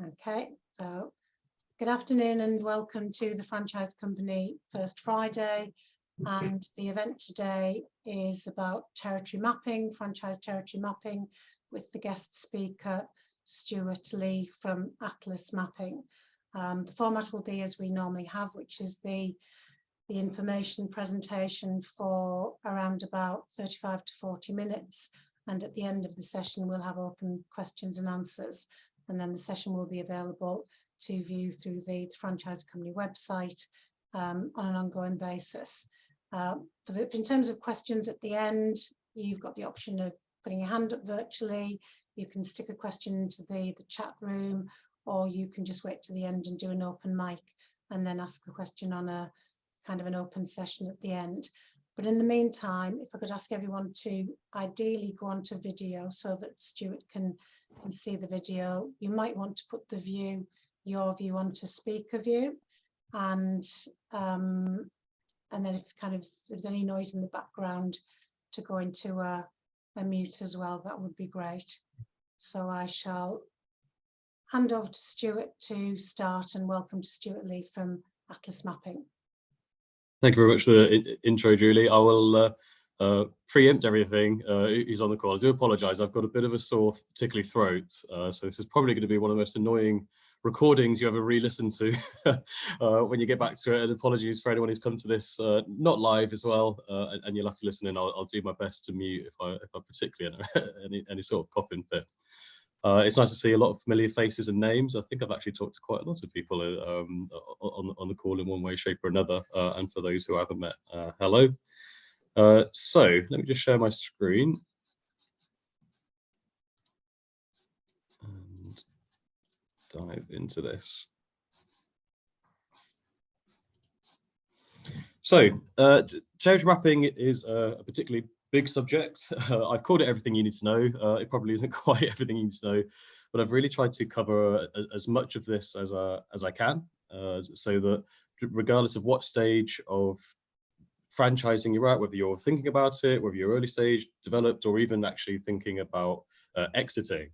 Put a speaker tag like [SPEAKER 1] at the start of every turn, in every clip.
[SPEAKER 1] Okay, so good afternoon and welcome to the Franchise Company First Friday. And the event today is about territory mapping, franchise territory mapping, with the guest speaker, Stuart Lee from Atlas Mapping. The format will be as we normally have, which is the information presentation for around about 35 to 40 minutes. And at the end of the session, we'll have open questions and answers. And then the session will be available to view through the Franchise Company website on an ongoing basis. In terms of questions at the end, you've got the option of putting your hand up virtually. You can stick a question into the chat room, or you can just wait to the end and do an open mic and then ask the question on a kind of an open session at the end. But in the meantime, if I could ask everyone to ideally go onto video so that Stuart can see the video. You might want to put your view onto speaker view, and then if there's any noise in the background, to go into a mute as well, that would be great. So I shall hand over to Stuart to start, and welcome to Stuart Lee from Atlas Mapping.
[SPEAKER 2] Thank you very much for the intro, Julie. I will preempt everything who's on the call. I do apologise. I've got a bit of a sore, tickly throat, so this is probably going to be one of the most annoying recordings you ever re-listen to when you get back to it. And apologies for anyone who's come to this not live as well, and you'll have to listen in. I'll do my best to mute if I particularly any sort of coughing fit. It's nice to see a lot of familiar faces and names. I think I've actually talked to quite a lot of people on the call in one way, shape or another. And for those who I haven't met, hello. So let me just share my screen. And dive into this. So territory mapping is a particularly big subject. I've called it everything you need to know. It probably isn't quite everything you need to know, but I've really tried to cover as much of this as I can, so that regardless of what stage of franchising you're at, whether you're thinking about it, whether you're early stage, developed, or even actually thinking about exiting,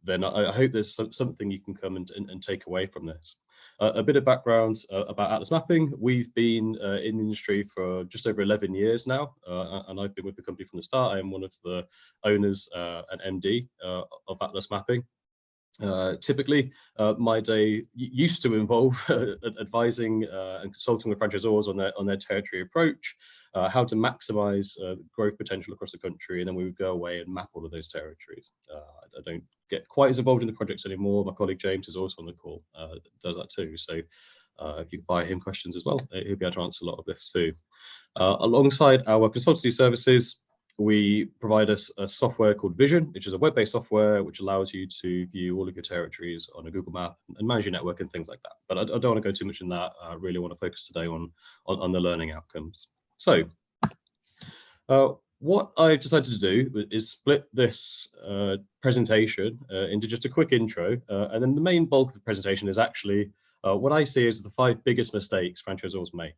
[SPEAKER 2] then I hope there's something you can come and take away from this. A bit of background about Atlas Mapping. We've been in the industry for just over 11 years now, and I've been with the company from the start. I am one of the owners and MD of Atlas Mapping. Typically, my day used to involve advising and consulting with franchisors on their territory approach, how to maximise growth potential across the country, and then we would go away and map all of those territories. I don't get quite as involved in the projects anymore. My colleague James is also on the call, does that too. So if you fire him questions as well, he'll be able to answer a lot of this too. Alongside our consultancy services, we provide a software called Vision, which is a web-based software which allows you to view all of your territories on a Google map and manage your network and things like that. But I don't want to go too much in that. I really want to focus today on the learning outcomes. So what I've decided to do is split this presentation into just a quick intro, and then the main bulk of the presentation is actually what I see as the 5 biggest mistakes franchisors make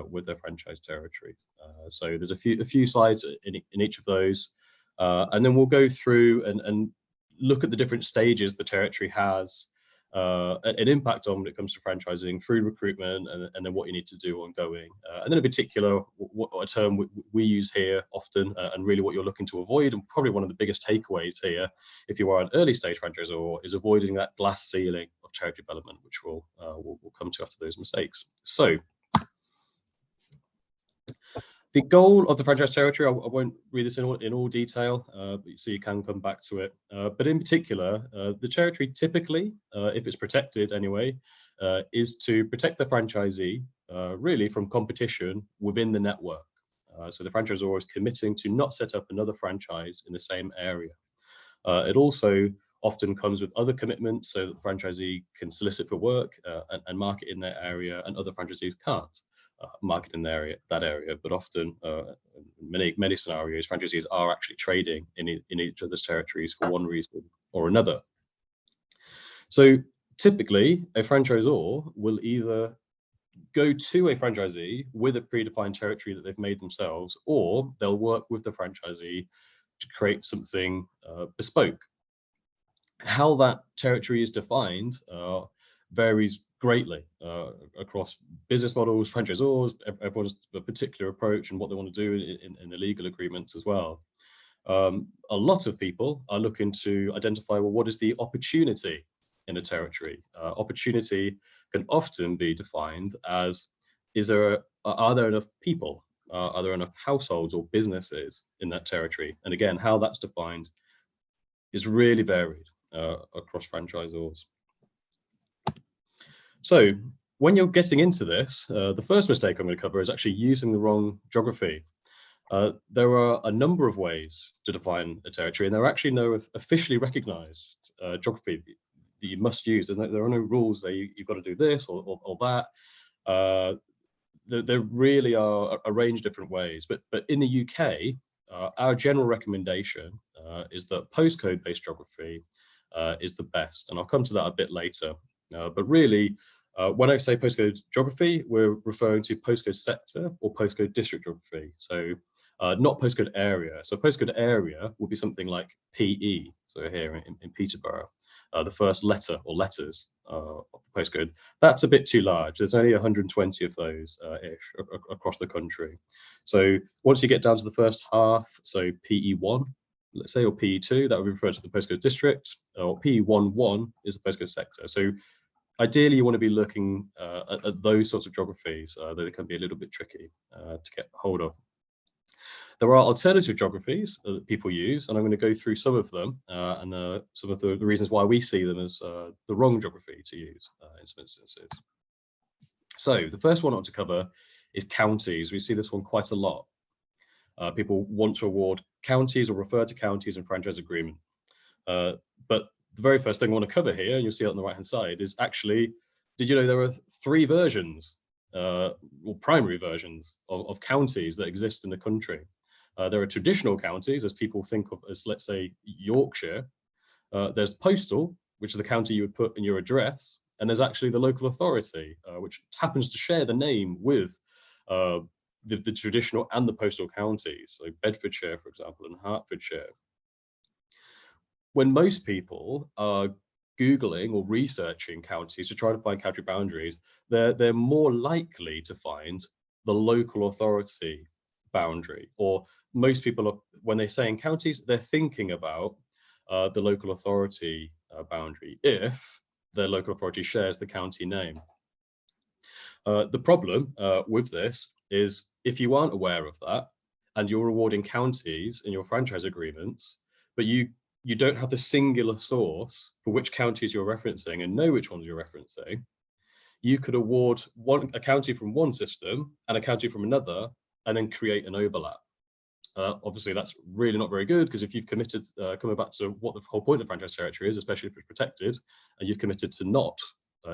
[SPEAKER 2] with their franchise territories. So there's a few slides in each of those, and then we'll go through and look at the different stages the territory has an impact on when it comes to franchising through recruitment, and then what you need to do ongoing. And then in particular, what a term we use here often, and really what you're looking to avoid, and probably one of the biggest takeaways here, if you are an early stage franchisor, is avoiding that glass ceiling of territory development, which we'll come to after those mistakes. So the goal of the franchise territory, I won't read this in all detail, so you can come back to it. But in particular, the territory typically, if it's protected anyway, is to protect the franchisee really from competition within the network. So the franchisor is committing to not set up another franchise in the same area. It also often comes with other commitments so that the franchisee can solicit for work and market in their area, and other franchisees can't market in that area. But often, in many scenarios, franchisees are actually trading in each other's territories for one reason or another. So typically, a franchisor will either go to a franchisee with a predefined territory that they've made themselves, or they'll work with the franchisee to create something bespoke. how that territory is defined varies greatly across business models, franchisors. Everyone has a particular approach and what they want to do in the legal agreements as well. A lot of people are looking to identify, well, what is the opportunity in a territory? Opportunity can often be defined as, are there enough people? Are there enough households or businesses in that territory? And again, how that's defined is really varied across franchisors. So when you're getting into this, the first mistake I'm going to cover is actually using the wrong geography. There are a number of ways to define a territory, and there are actually no officially recognized geography that you must use. And there are no rules that you've got to do this or that. There really are a range of different ways. But in the UK, our general recommendation is that postcode-based geography is the best. And I'll come to that a bit later. But really, when I say postcode geography, we're referring to postcode sector or postcode district geography. So not postcode area. So postcode area would be something like PE. So here in Peterborough, the first letter or letters of the postcode. That's a bit too large. There's only 120 of those ish across the country. So once you get down to the first half, so PE1, let's say, or PE2, that would be referred to the postcode district, or PE11 is the postcode sector. So ideally, you want to be looking at those sorts of geographies, though they can be a little bit tricky to get hold of. There are alternative geographies that people use, and I'm going to go through some of them and some of the reasons why we see them as the wrong geography to use in some instances. So the first one I want to cover is counties. We see this one quite a lot. People want to award counties or refer to counties in franchise agreement. But the very first thing I want to cover here, and you'll see it on the right-hand side, is actually, did you know there are 3 versions, or primary versions of counties that exist in the country? There are traditional counties, as people think of as, let's say, Yorkshire. There's postal, which is the county you would put in your address, and there's actually the local authority, which happens to share the name with the traditional and the postal counties, so Bedfordshire, for example, and Hertfordshire. When most people are Googling or researching counties to try to find county boundaries, they're more likely to find the local authority boundary, or most people are, when they're saying counties, they're thinking about the local authority boundary if their local authority shares the county name. The problem with this is if you aren't aware of that and you're awarding counties in your franchise agreements, but you don't have the singular source for which counties you're referencing and know which ones you're referencing, you could award a county from one system and a county from another and then create an overlap. Obviously, that's really not very good, because if you've committed, coming back to what the whole point of franchise territory is, especially if it's protected, and you've committed to not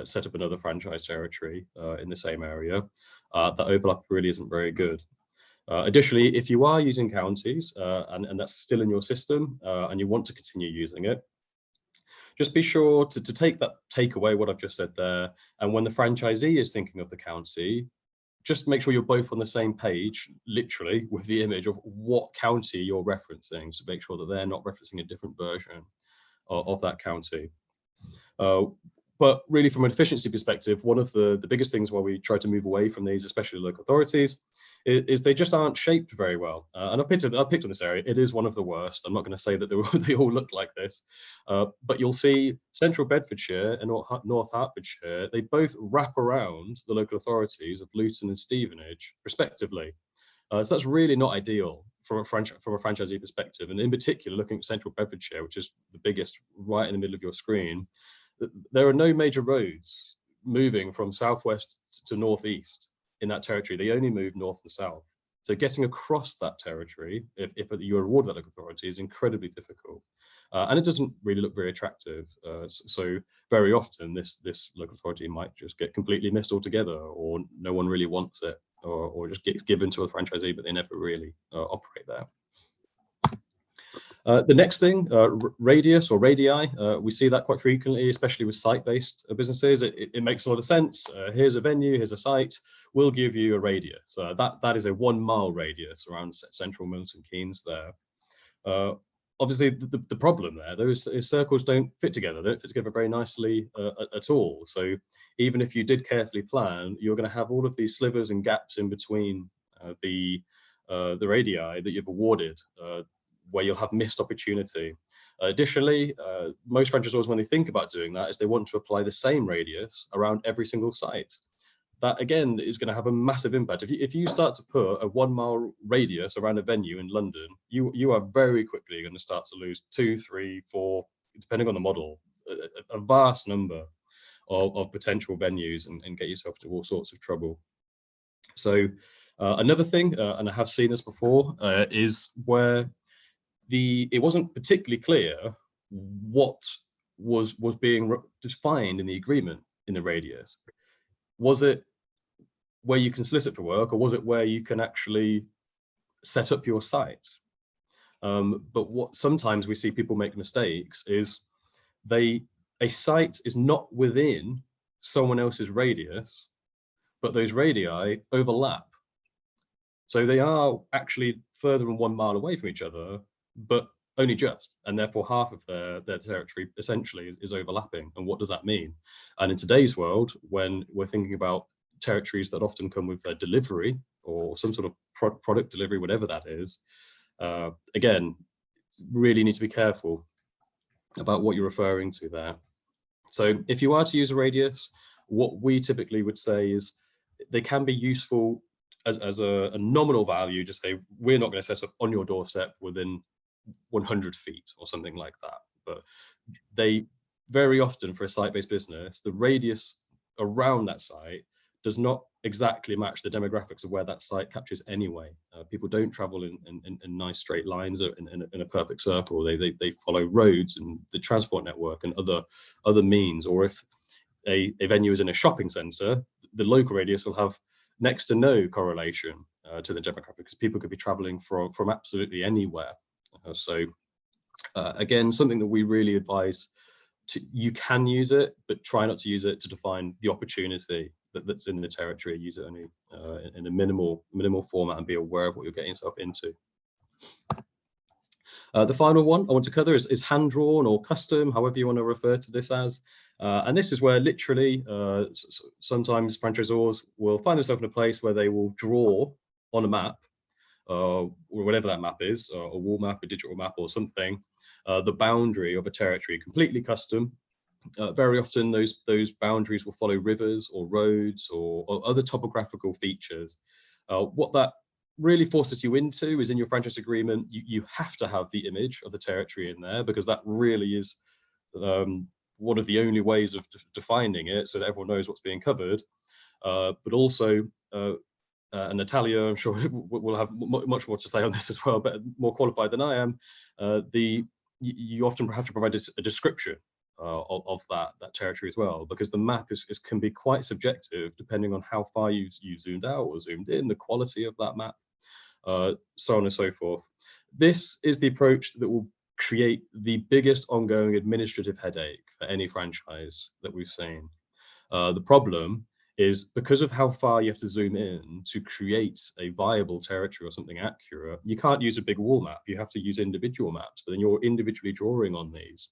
[SPEAKER 2] set up another franchise territory in the same area, that overlap really isn't very good. Additionally, if you are using counties and that's still in your system and you want to continue using it, just be sure to take away what I've just said there. And when the franchisee is thinking of the county, just make sure you're both on the same page, literally, with the image of what county you're referencing, to make sure that they're not referencing a different version of that county. But really, from an efficiency perspective, one of the biggest things why we try to move away from these, especially local authorities, is they just aren't shaped very well. And I picked on this area. It is one of the worst. I'm not going to say that they all look like this, but you'll see Central Bedfordshire and North Hertfordshire, they both wrap around the local authorities of Luton and Stevenage, respectively. So that's really not ideal from a franchisee perspective. And in particular, looking at Central Bedfordshire, which is the biggest, right in the middle of your screen, there are no major roads moving from southwest to northeast in that territory. They only move north and south. So getting across that territory, if you're awarded that local authority, is incredibly difficult. And it doesn't really look very attractive. So very often this local authority might just get completely missed altogether, or no one really wants it, or just gets given to a franchisee, but they never really operate there. The next thing, radius or radii, we see that quite frequently, especially with site-based businesses. It makes a lot of sense. Here's a venue, here's a site, we'll give you a radius. That is a 1 mile radius around central Milton Keynes there. obviously the problem there, those circles don't fit together. They don't fit together very nicely at all. So even if you did carefully plan, you're going to have all of these slivers and gaps in between the radii that you've awarded, where you'll have missed opportunity. Additionally, most franchisors, when they think about doing that, is they want to apply the same radius around every single site. That again is going to have a massive impact. If you start to put a 1 mile radius around a venue in London, you are very quickly going to start to lose 2, 3, 4, depending on the model, a vast number of potential venues, and get yourself to all sorts of trouble. So another thing, and I have seen this before, is where it wasn't particularly clear what was being defined in the agreement in the radius. Was it where you can solicit for work, or was it where you can actually set up your site? But what sometimes we see people make mistakes is a site is not within someone else's radius, but those radii overlap. So they are actually further than 1 mile away from each other, but only just, and therefore half of their territory essentially is overlapping. And what does that mean? And in today's world, when we're thinking about territories that often come with a delivery or some sort of product delivery, whatever that is, again, really need to be careful about what you're referring to there. So if you are to use a radius, what we typically would say is they can be useful as a nominal value. Just say, we're not going to set up on your doorstep within 100 feet or something like that. But they very often, for a site-based business, the radius around that site does not exactly match the demographics of where that site captures anyway. People don't travel in nice straight lines or in a perfect circle. They follow roads and the transport network and other means. Or if a venue is in a shopping centre, the local radius will have next to no correlation to the demographic, because people could be travelling from absolutely anywhere. So again, something that we really advise, you can use it, but try not to use it to define the opportunity that's in the territory. Use it only in a minimal format, and be aware of what you're getting yourself into. The final one I want to cover is hand-drawn or custom, however you want to refer to this as. And this is where literally sometimes franchisors will find themselves in a place where they will draw on a map, or whatever that map is, a wall map, a digital map or something, the boundary of a territory, completely custom. Very often those boundaries will follow rivers or roads or other topographical features. What that really forces you into is, in your franchise agreement, you have to have the image of the territory in there, because that really is one of the only ways of defining it, so that everyone knows what's being covered. But also, and Natalia, I'm sure, will have much more to say on this as well, but more qualified than I am. You often have to provide a description of that territory as well, because the map can be quite subjective depending on how far you zoomed out or zoomed in, the quality of that map, so on and so forth. This is the approach that will create the biggest ongoing administrative headache for any franchise that we've seen. The problem is, because of how far you have to zoom in to create a viable territory or something accurate, you can't use a big wall map. You have to use individual maps, but then you're individually drawing on these.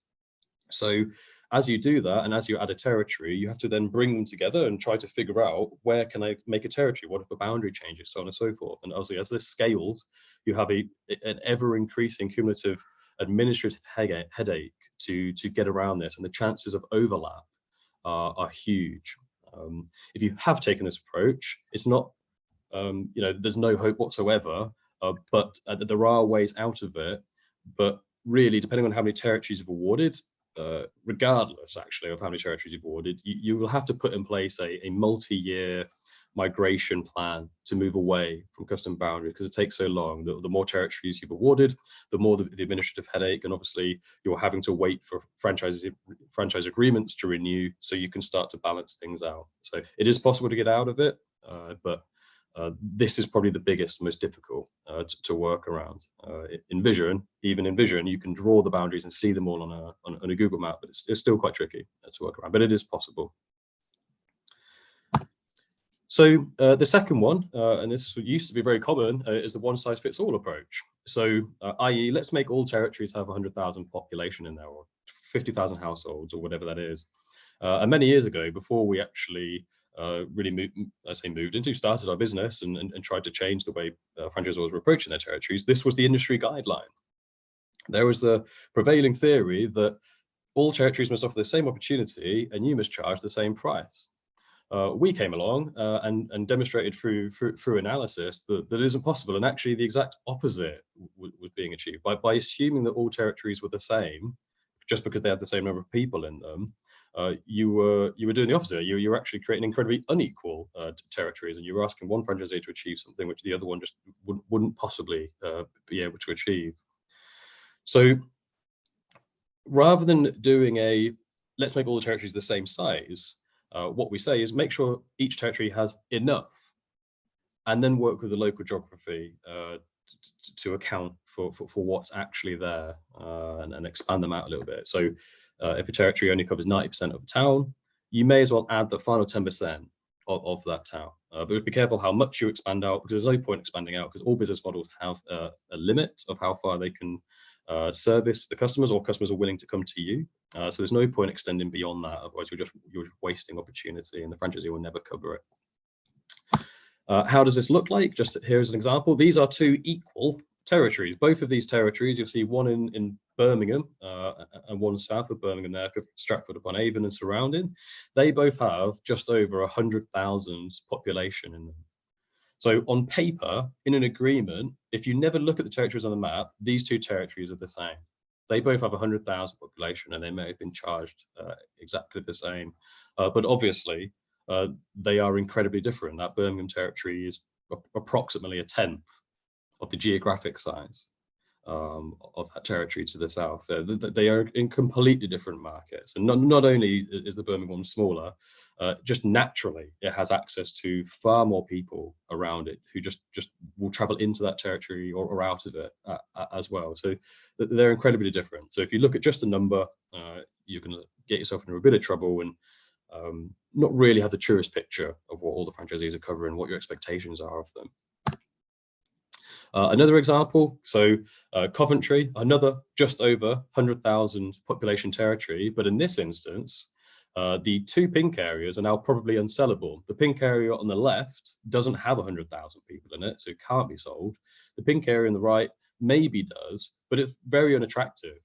[SPEAKER 2] So as you do that, and as you add a territory, you have to then bring them together and try to figure out, where can I make a territory? What if a boundary changes? So on and so forth. And obviously, as this scales, you have an ever-increasing cumulative administrative headache to get around this, and the chances of overlap are huge. If you have taken this approach, it's not, there's no hope whatsoever, but there are ways out of it. But really, depending on how many territories you've awarded, regardless actually of how many territories you've awarded, you will have to put in place a multi-year migration plan to move away from custom boundaries, because it takes so long. The more territories you've awarded, the more the administrative headache, and obviously you're having to wait for franchise agreements to renew, so you can start to balance things out. So it is possible to get out of it, but this is probably the biggest, most difficult to work around. Even in Vision, you can draw the boundaries and see them all on a Google map, but it's still quite tricky to work around, but it is possible. So the second one, and this used to be very common, is the one-size-fits-all approach. So, i.e., let's make all territories have 100,000 population in there, or 50,000 households, or whatever that is. And many years ago, before we actually really started our business and tried to change the way franchisors were approaching their territories, this was the industry guideline. There was the prevailing theory that all territories must offer the same opportunity and you must charge the same price. We came along and demonstrated through analysis that isn't possible, and actually the exact opposite was being achieved by assuming that all territories were the same, just because they had the same number of people in them. You were doing the opposite. You were actually creating incredibly unequal territories, and you were asking one franchisee to achieve something which the other one just wouldn't possibly be able to achieve. So rather than doing let's make all the territories the same size, what we say is make sure each territory has enough, and then work with the local geography to account for what's actually there, and expand them out a little bit. So if a territory only covers 90% of the town, you may as well add the final 10% of that town. But be careful how much you expand out, because there's no point expanding out, because all business models have a limit of how far they can service the customers, or customers are willing to come to you. So there's no point extending beyond that, otherwise you're just wasting opportunity, and the franchisee will never cover it. How does this look like? Just here's an example. These are two equal territories. Both of these territories, you'll see one in Birmingham and one south of Birmingham there, Stratford-upon-Avon and surrounding. They both have just over 100,000 population in them. So on paper, in an agreement, if you never look at the territories on the map, these two territories are the same. They both have 100,000 population, and they may have been charged exactly the same. But obviously, they are incredibly different. That Birmingham territory is approximately a tenth of the geographic size of that territory to the south. They are in completely different markets. And not only is the Birmingham one smaller, just naturally it has access to far more people around it who just will travel into that territory or out of it as well. So they're incredibly different. So if you look at just a number, you're going to get yourself into a bit of trouble and not really have the truest picture of what all the franchisees are covering, what your expectations are of them. Another example, so Coventry, another just over 100,000 population territory, but in this instance, the two pink areas are now probably unsellable. The pink area on the left doesn't have 100,000 people in it, so it can't be sold. The pink area on the right maybe does, but it's very unattractive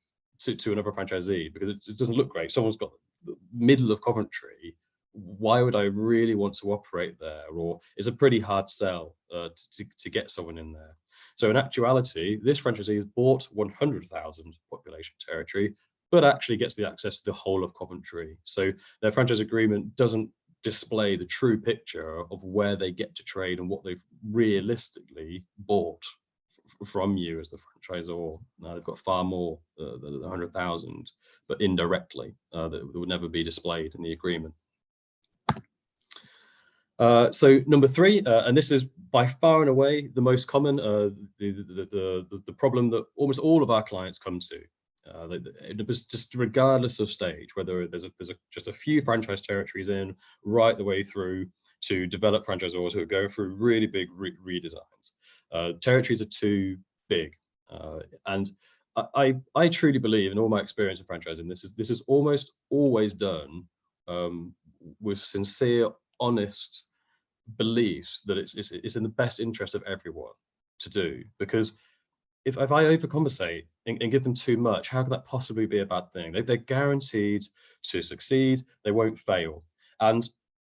[SPEAKER 2] to another franchisee because it doesn't look great. Someone's got the middle of Coventry. Why would I really want to operate there? Or it's a pretty hard sell to get someone in there. So in actuality, this franchisee has bought 100,000 population territory, but actually gets the access to the whole of Coventry. So their franchise agreement doesn't display the true picture of where they get to trade and what they've realistically bought from you as the franchisor. They've got far more than 100,000, but indirectly that would never be displayed in the agreement. So number three, and this is by far and away the most common, the problem that almost all of our clients come to. Just regardless of stage, whether there's just a few franchise territories in, right the way through to developed franchisors who are going through really big redesigns. Territories are too big, and I truly believe, in all my experience of franchising, this is almost always done with sincere, honest beliefs that it's in the best interest of everyone to do. Because if I overcompensate and give them too much, how could that possibly be a bad thing? They're guaranteed to succeed. They won't fail. And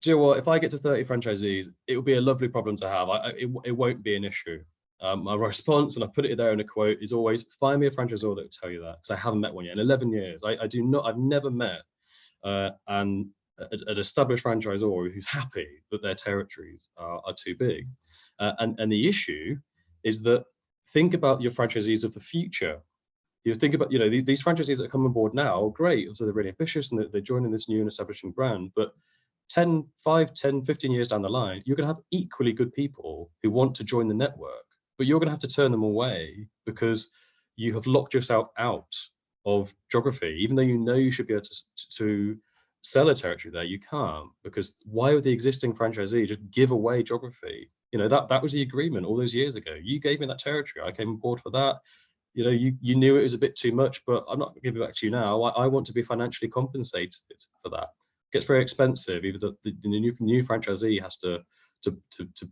[SPEAKER 2] do you know what? If I get to 30 franchisees, it will be a lovely problem to have. It won't be an issue. My response, and I put it there in a quote, is always find me a franchisor that will tell you that, because I haven't met one yet. In 11 years, I've never met an established franchisor who's happy that their territories are too big. And the issue is that, think about your franchisees of the future. You think about, these franchisees that come on board now, great, so they're really ambitious and they're joining this new and establishing brand, but 5, 10, 15 years down the line, you're going to have equally good people who want to join the network, but you're going to have to turn them away because you have locked yourself out of geography, even though you know you should be able to sell a territory there, you can't, because why would the existing franchisee just give away geography? That was the agreement all those years ago. You gave me that territory, I came on board for that. You knew it was a bit too much, but I'm not going to give it back to you now. I want to be financially compensated for that. It gets very expensive. Either the new franchisee has to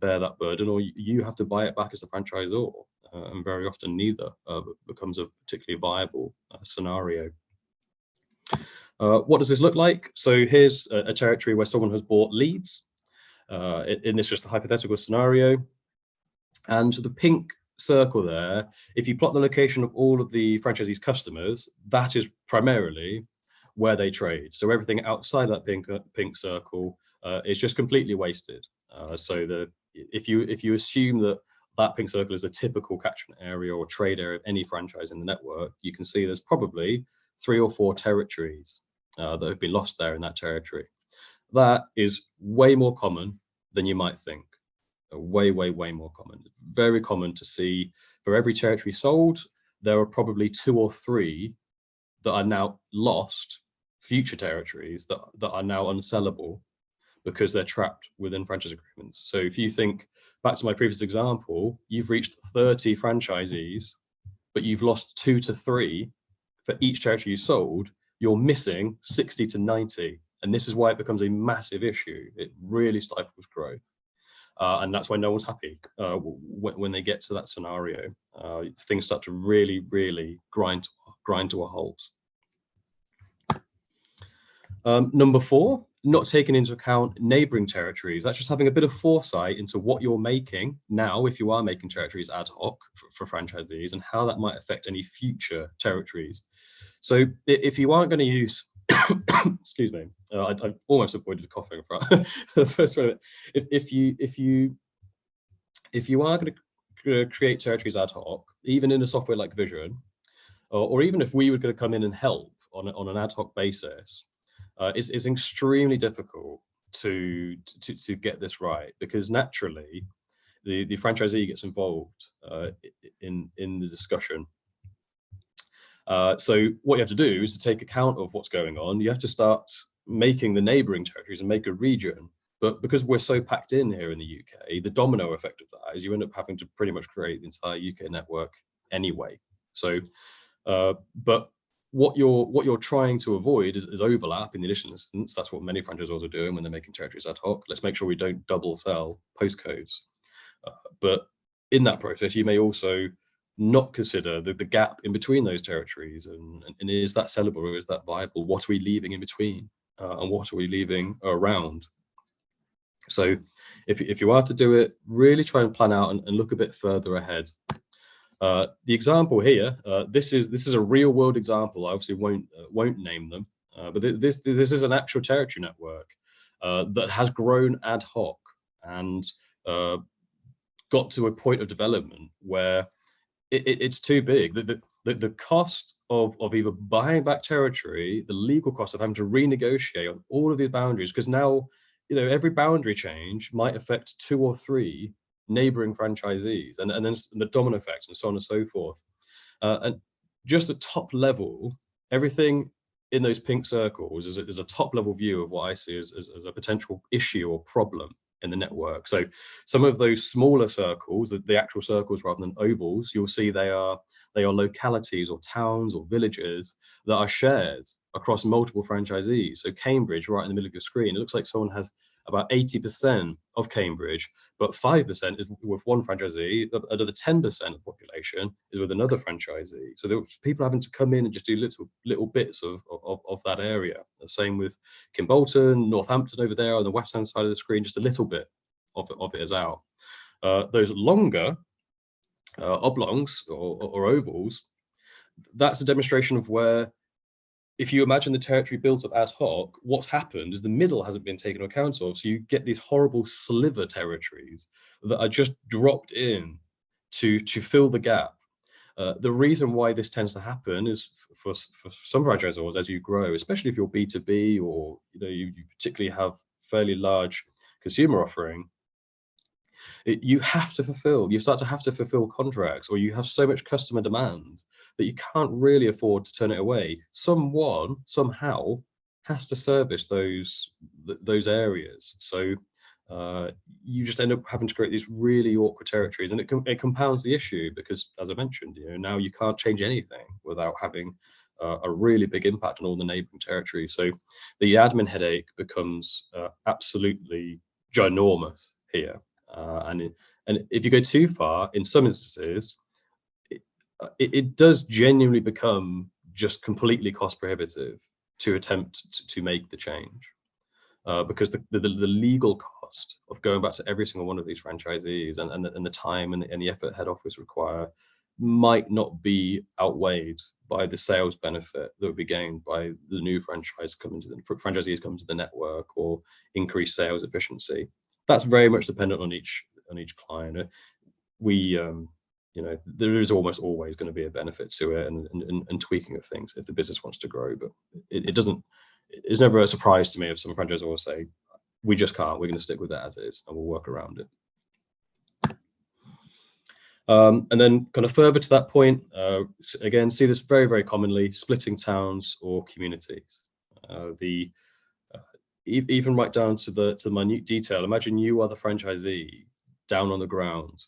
[SPEAKER 2] bear that burden, or you have to buy it back as the franchisor, and very often neither becomes a particularly viable scenario. What does this look like? So here's a territory where someone has bought Leeds. In this just a hypothetical scenario, and the pink circle there, if you plot the location of all of the franchisees' customers, that is primarily where they trade. So everything outside that pink circle is just completely wasted. So if you assume that pink circle is a typical catchment area or trade area of any franchise in the network, you can see there's probably 3 or 4 territories that have been lost there in that territory. That is way more common than you might think. Way more common. Very common to see, for every territory sold, there are probably 2 or 3 that are now lost, future territories that are now unsellable because they're trapped within franchise agreements. So if you think back to my previous example, you've reached 30 franchisees, but you've lost 2 to 3 for each territory you sold, you're missing 60 to 90. And this is why it becomes a massive issue. It really stifles growth. And that's why no one's happy when they get to that scenario. Things start to really grind to a halt. Number 4, not taking into account neighboring territories. That's just having a bit of foresight into what you're making now, if you are making territories ad hoc for franchisees, and how that might affect any future territories. So if you aren't going to use excuse me, I almost avoided coughing for the first one. If you are going to create territories ad hoc, even in a software like Vision, or even if we were going to come in and help on an ad hoc basis, it's extremely difficult to get this right, because naturally the franchisee gets involved in the discussion. So what you have to do is to take account of what's going on. You have to start making the neighbouring territories and make a region. But because we're so packed in here in the UK, the domino effect of that is you end up having to pretty much create the entire UK network anyway. So, but what you're trying to avoid is overlap in the initial instance. That's what many franchisors are doing when they're making territories ad hoc. Let's make sure we don't double sell postcodes. But in that process, you may also not consider the gap in between those territories, and is that sellable or is that viable? What are we leaving in between, and what are we leaving around? So if you are to do it, really try and plan out and look a bit further ahead. The example here, this is a real world example. I obviously won't name them, but this is an actual territory network that has grown ad hoc and got to a point of development where it's too big. The cost of either buying back territory, the legal cost of having to renegotiate on all of these boundaries, because now every boundary change might affect 2 or 3 neighboring franchisees, and then the domino effect and so on and so forth. And just at top level, everything in those pink circles is a top level view of what I see as a potential issue or problem in the network. So some of those smaller circles, the actual circles rather than ovals, you'll see they are localities or towns or villages that are shared across multiple franchisees. So Cambridge, right in the middle of your screen, it looks like someone has about 80% of Cambridge, but 5% is with one franchisee, another 10% of the population is with another franchisee. So there were people having to come in and just do little bits of that area. The same with Kimbolton, Northampton over there on the west hand side of the screen, just a little bit of it is out. Those longer oblongs or ovals, that's a demonstration of where, if you imagine the territory built up ad hoc, what's happened is the middle hasn't been taken account of. So you get these horrible sliver territories that are just dropped in to fill the gap. The reason why this tends to happen is for some franchisors, as you grow, especially if you're B2B or you particularly have fairly large consumer offering, you start to have to fulfill contracts, or you have so much customer demand that you can't really afford to turn it away. Someone somehow has to service those areas. So you just end up having to create these really awkward territories, and it compounds the issue because, as I mentioned, now you can't change anything without having a really big impact on all the neighbouring territories. So the admin headache becomes absolutely ginormous here, and if you go too far, in some instances, it does genuinely become just completely cost prohibitive to attempt to make the change. Because the legal cost of going back to every single one of these franchisees and the time and the effort head office require might not be outweighed by the sales benefit that would be gained by the new franchisees coming to the network, or increased sales efficiency. That's very much dependent on each client. There is almost always going to be a benefit to it, and tweaking of things if the business wants to grow, but it doesn't. It's never a surprise to me if some franchisees will say, we just can't, we're going to stick with it as is and we'll work around it. And then kind of further to that point, again, see this very, very commonly, splitting towns or communities. Even right down to the minute detail. Imagine you are the franchisee down on the ground.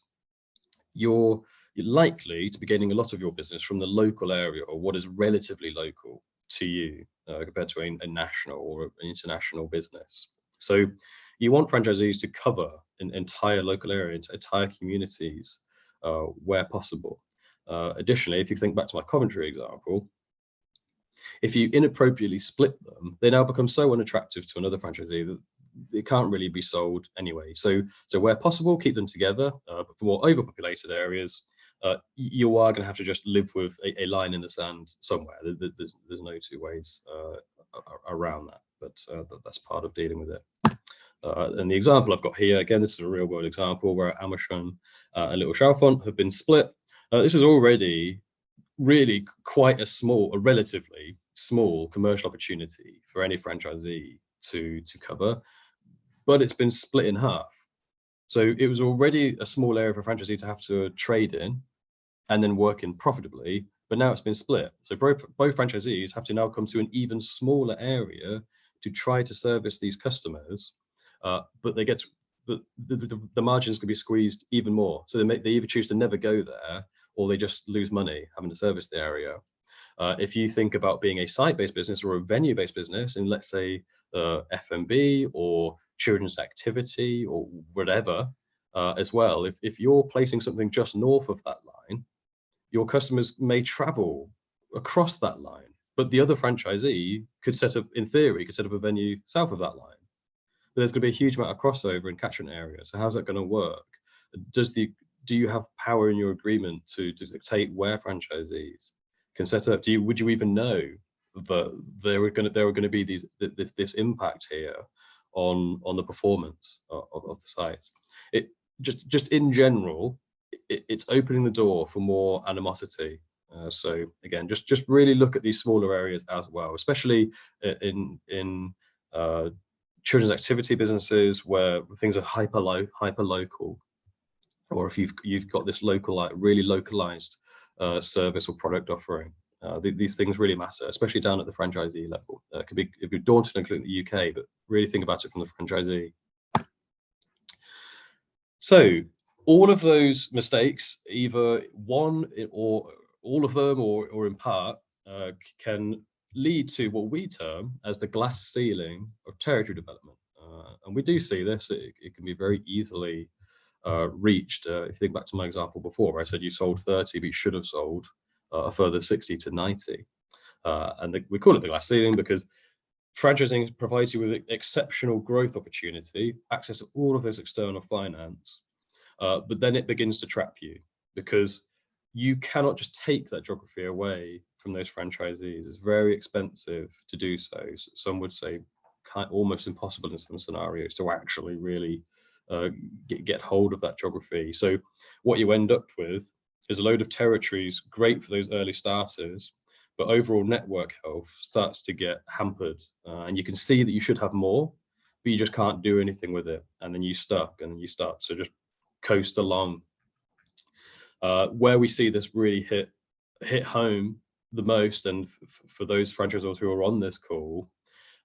[SPEAKER 2] You're likely to be gaining a lot of your business from the local area, or what is relatively local to you, compared to a national or an international business. So you want franchisees to cover an entire local area, entire communities, where possible. Additionally, if you think back to my Coventry example, if you inappropriately split them, they now become so unattractive to another franchisee that it can't really be sold anyway. So where possible, keep them together. But for more overpopulated areas, you are going to have to just live with a line in the sand somewhere. There's no two ways around that, but that's part of dealing with it. And the example I've got here, again, this is a real world example where Amersham and Little Chalfont have been split. This is already really quite a relatively small commercial opportunity for any franchisee to cover, but it's been split in half. So it was already a small area for a franchisee to have to trade in and then work in profitably, but now it's been split. So both franchisees have to now come to an even smaller area to try to service these customers, but the margins can be squeezed even more. So they either choose to never go there, or they just lose money having to service the area. If you think about being a site-based business or a venue-based business in, let's say, F&B or children's activity or whatever, as well, if you're placing something just north of that line, your customers may travel across that line, but the other franchisee in theory, could set up a venue south of that line. But there's going to be a huge amount of crossover in catchment area. So how's that going to work? Do you have power in your agreement to dictate where franchisees can set up? Would you even know that there were going to be this impact here on the performance of the site? It just in general, it's opening the door for more animosity. So again, just really look at these smaller areas as well, especially in children's activity businesses where things are hyper local, or if you've got this really localized service or product offering. These things really matter, especially down at the franchisee level. It could be daunting, including the UK, but really think about it from the franchisee. So all of those mistakes, either one or all of them, or in part, can lead to what we term as the glass ceiling of territory development. And we do see this. It can be very easily reached. If you think back to my example before, where I said you sold 30, but you should have sold a further 60 to 90. And we call it the glass ceiling because franchising provides you with exceptional growth opportunity, access to all of this external finance, but then it begins to trap you because you cannot just take that geography away from those franchisees. It's very expensive to do so. Some would say almost impossible in some scenarios to actually really get hold of that geography. So what you end up with is a load of territories, great for those early starters, but overall network health starts to get hampered. And you can see that you should have more, but you just can't do anything with it. And then you stuck, and you start to just coast along. Where we see this really hit home the most, and for those franchisors who are on this call,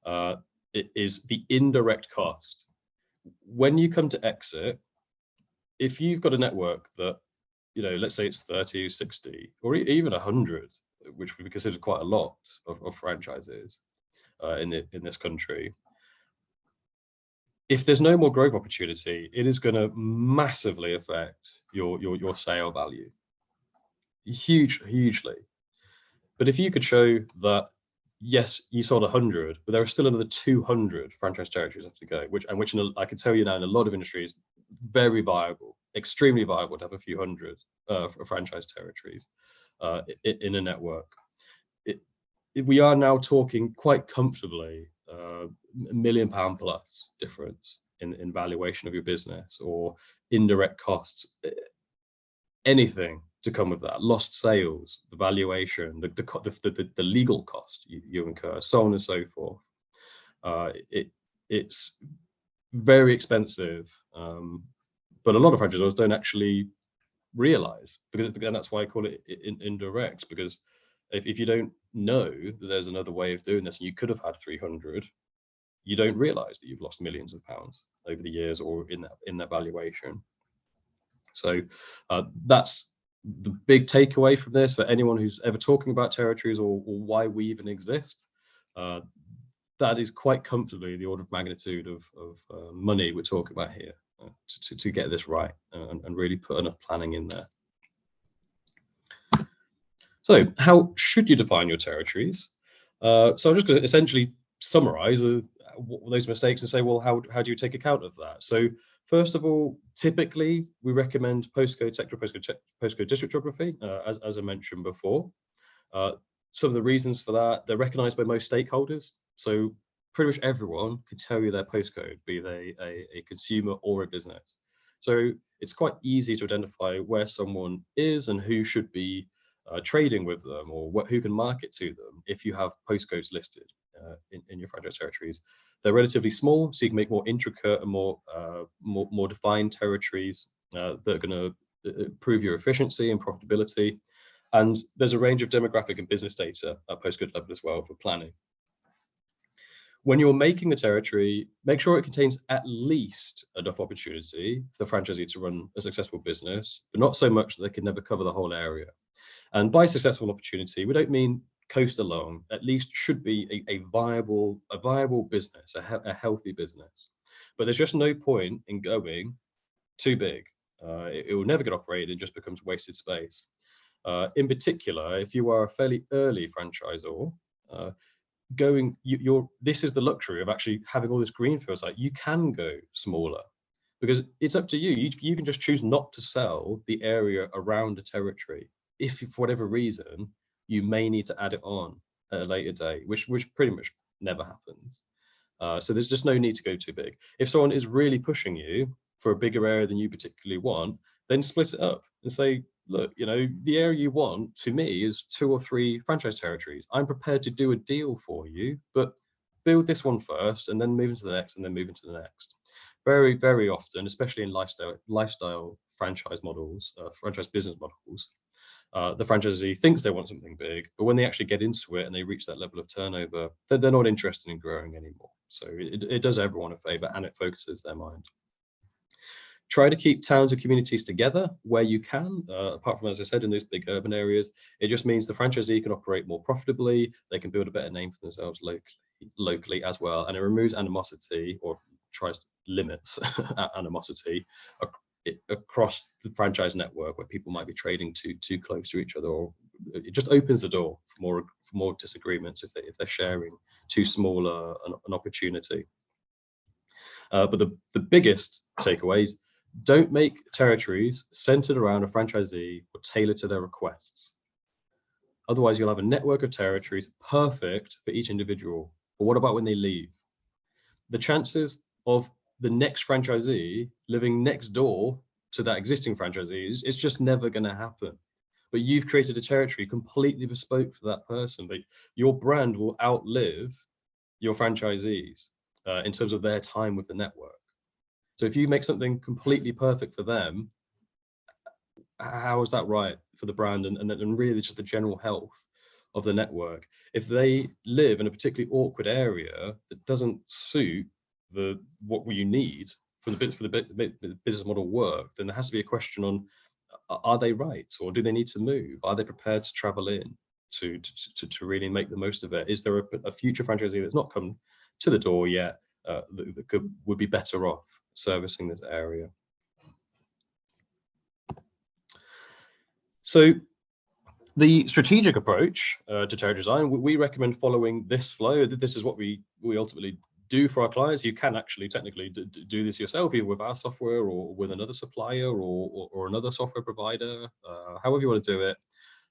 [SPEAKER 2] it is the indirect cost. When you come to exit, if you've got a network that, let's say it's 30, 60, or even 100, which would be considered quite a lot of franchises in this country, if there's no more growth opportunity, it is going to massively affect your sale value, hugely. But if you could show that, yes, you sold 100, but there are still another 200 franchise territories left to go, which I can tell you now, in a lot of industries, very viable, extremely viable to have a few hundred franchise territories in a network. We are now talking quite comfortably £1 million plus difference in valuation of your business, or indirect costs, anything to come with that, lost sales, the valuation, the legal cost you incur, so on and so forth. It's very expensive, but a lot of franchisors don't actually realize, and that's why I call it indirect, because if you don't know that there's another way of doing this and you could have had 300, you don't realize that you've lost millions of pounds over the years, or in that valuation. So that's the big takeaway from this for anyone who's ever talking about territories, or why we even exist. That is quite comfortably the order of magnitude of money we're talking about here to get this right, and really put enough planning in there. So how should you define your territories? So I'm just going to essentially summarize those mistakes and say, well, how do you take account of that? So first of all, typically we recommend postcode sector, postcode district geography, as I mentioned before. Some of the reasons for that, they're recognized by most stakeholders. So pretty much everyone can tell you their postcode, be they a consumer or a business. So it's quite easy to identify where someone is and who should be trading with them, or who can market to them if you have postcodes listed in your franchise territories. They're relatively small, so you can make more intricate and more defined territories that are going to improve your efficiency and profitability. And there's a range of demographic and business data at postcode level as well for planning. When you're making a territory, make sure it contains at least enough opportunity for the franchisee to run a successful business, but not so much that they can never cover the whole area. And by successful opportunity, we don't mean coast along. At least should be a viable business, a healthy business. But there's just no point in going too big. It will never get operated. It just becomes wasted space. In particular, if you are a fairly early franchisor, this is the luxury of actually having all this greenfield site. You can go smaller, because it's up to you. You can just choose not to sell the area around a territory if, for whatever reason, you may need to add it on at a later date, which pretty much never happens. So there's just no need to go too big. If someone is really pushing you for a bigger area than you particularly want, then split it up and say, look, the area you want, to me, is 2 or 3 franchise territories. I'm prepared to do a deal for you, but build this one first, and then move into the next, and then move into the next. Very, very often, especially in lifestyle franchise models, franchise business models, the franchisee thinks they want something big, but when they actually get into it and they reach that level of turnover, they're not interested in growing anymore. So it does everyone a favor, and it focuses their mind. Try to keep towns and communities together where you can, apart from, as I said, in those big urban areas. It just means the franchisee can operate more profitably, they can build a better name for themselves locally as well, and it removes animosity, or tries limits animosity across the franchise network, where people might be trading too close to each other, or it just opens the door for more disagreements if they're sharing too small an opportunity. But the biggest takeaways: don't make territories centered around a franchisee or tailored to their requests. Otherwise, you'll have a network of territories perfect for each individual. But what about when they leave? The chances of the next franchisee living next door to that existing franchisee is just never going to happen. But you've created a territory completely bespoke for that person. But your brand will outlive your franchisees in terms of their time with the network. So if you make something completely perfect for them, how is that right for the brand and really just the general health of the network, if they live in a particularly awkward area that doesn't suit what you need for the business model work, then there has to be a question on, are they right, or do they need to move? Are they prepared to travel in to really make the most of it? Is there a future franchisee that's not come to the door yet that would be better off servicing this area? So the strategic approach to territory design, we recommend following this flow. This is what we ultimately do for our clients. You can actually technically do this yourself, either with our software or with another supplier or another software provider, however you want to do it.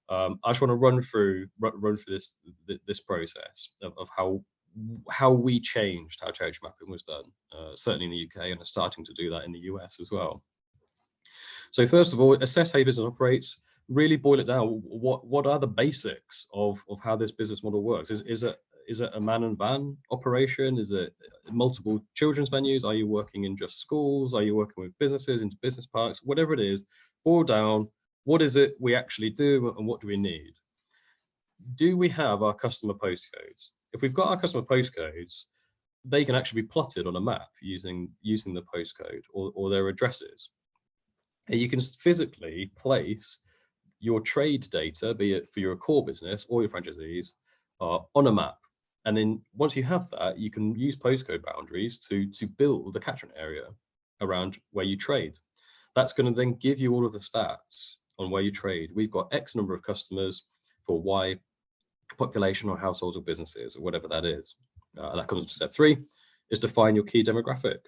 [SPEAKER 2] I just want to run through this process of how we changed how territory mapping was done, certainly in the UK, and are starting to do that in the US as well. So first of all, assess how your business operates. Really boil it down. What are the basics of how this business model works? Is it a man and van operation? Is it multiple children's venues? Are you working in just schools? Are you working with businesses, into business parks? Whatever it is, boil down. What is it we actually do, and what do we need? Do we have our customer postcodes? If we've got our customer postcodes, they can actually be plotted on a map using the postcode or their addresses. And you can physically place your trade data, be it for your core business or your franchisees, on a map. And then once you have that, you can use postcode boundaries to build a catchment area around where you trade. That's going to then give you all of the stats on where you trade. We've got X number of customers for Y population or households or businesses or whatever that is. That comes to step 3, is define your key demographic.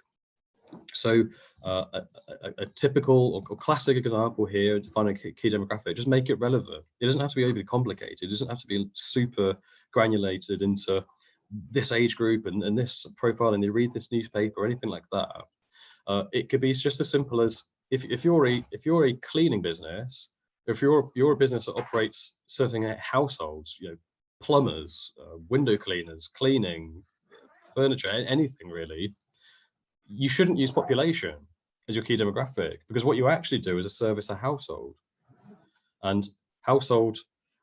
[SPEAKER 2] So a typical or classic example here, defining a key demographic, just make it relevant. It doesn't have to be overly complicated. It doesn't have to be super granulated into this age group and this profile, and they read this newspaper or anything like that. It could be just as simple as if you're a cleaning business, if you're a business that operates serving households, plumbers, window cleaners, cleaning, furniture, anything really, you shouldn't use population as your key demographic, because what you actually do is service a household, and household